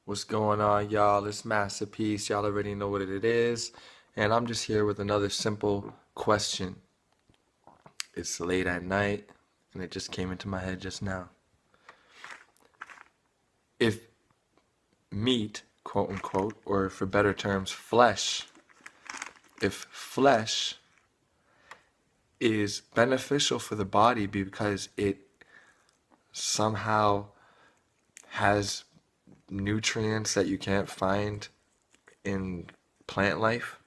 What's going on, y'all? It's Masterpiece. Y'all already know what it is. And I'm just here with another simple question. It's late at night, and it just came into my head just now. If meat, quote unquote, or for better terms, flesh, if flesh is beneficial for the body because it somehow has nutrients that you can't find in plant life,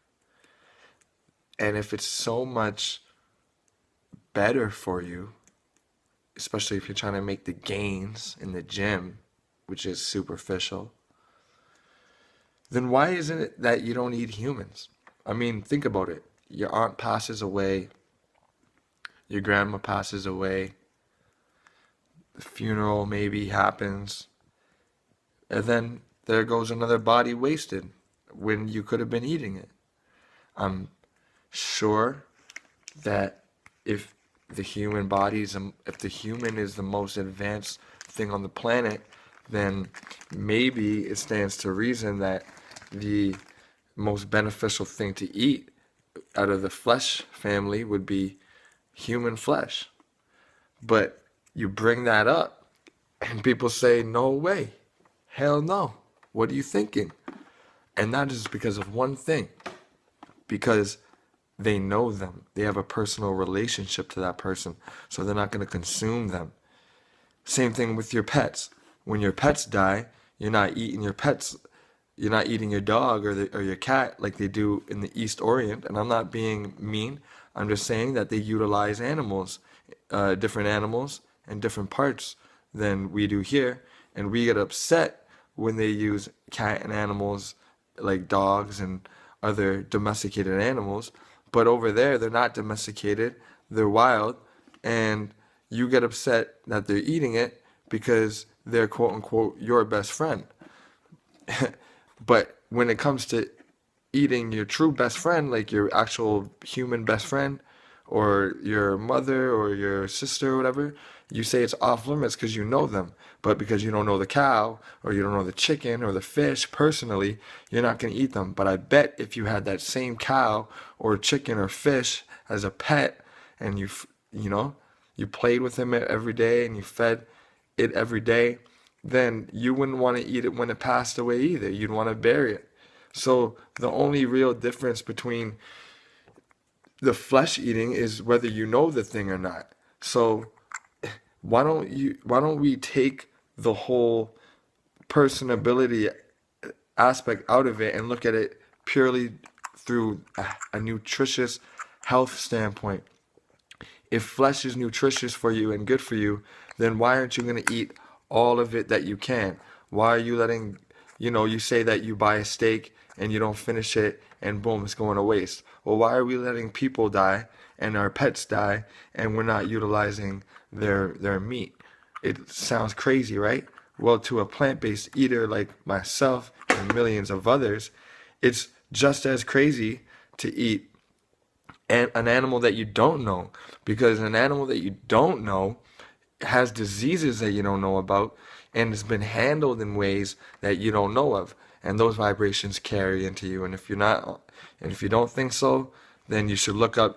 and if it's so much better for you, especially if you're trying to make the gains in the gym, which is superficial, then why isn't it that you don't eat humans? I mean, think about it. Your aunt passes away, your grandma passes away, the funeral maybe happens, and then there goes another body wasted when you could have been eating it. I'm sure that if the human bodies, if the human is the most advanced thing on the planet, then maybe it stands to reason that the most beneficial thing to eat out of the flesh family would be human flesh. But you bring that up and people say, no way, hell no, what are you thinking? And that is because of one thing, because they know them. They have a personal relationship to that person, so they're not going to consume them. Same thing with your pets. When your pets die, you're not eating your pets. You're not eating your dog or your cat like they do in the East Orient. And I'm not being mean. I'm just saying that they utilize animals, different animals and different parts than we do here. And we get upset when they use cat and animals like dogs and other domesticated animals. But over there, they're not domesticated, they're wild, and you get upset that they're eating it because they're quote unquote your best friend. But when it comes to eating your true best friend, like your actual human best friend, or your mother or your sister or whatever, you say it's off limits because you know them. But because you don't know the cow or you don't know the chicken or the fish personally, you're not going to eat them. But I bet if you had that same cow or chicken or fish as a pet and you played with him every day and you fed it every day, then you wouldn't want to eat it when it passed away either. You'd want to bury it. So the only real difference between the flesh eating is whether you know the thing or not. So why don't we take the whole personability aspect out of it and look at it purely through a nutritious health standpoint? If flesh is nutritious for you and good for you, then why aren't you going to eat all of it that you can? Why are you letting, you say that you buy a steak and you don't finish it and boom, it's going to waste. Well, why are we letting people die and our pets die and we're not utilizing their meat? It sounds crazy, right? Well, to a plant-based eater like myself and millions of others, it's just as crazy to eat an animal that you don't know, because an animal that you don't know has diseases that you don't know about and has been handled in ways that you don't know of, and those vibrations carry into you. And if you don't think so, then you should look up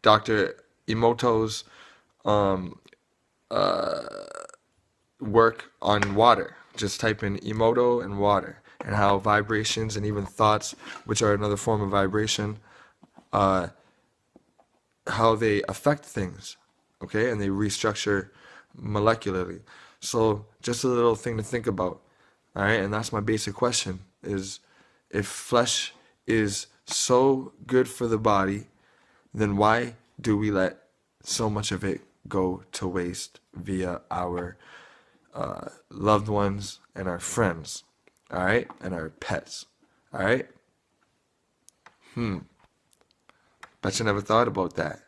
Dr. Emoto's um, uh, work on water. Just type in Emoto and water, and how vibrations and even thoughts, which are another form of vibration, uh, how they affect things, okay? And they restructure molecularly. So just a little thing to think about, all right? And that's my basic question, is if flesh is so good for the body, then why do we let so much of it go to waste via our loved ones and our friends, all right? And our pets, all right? Bet you never thought about that.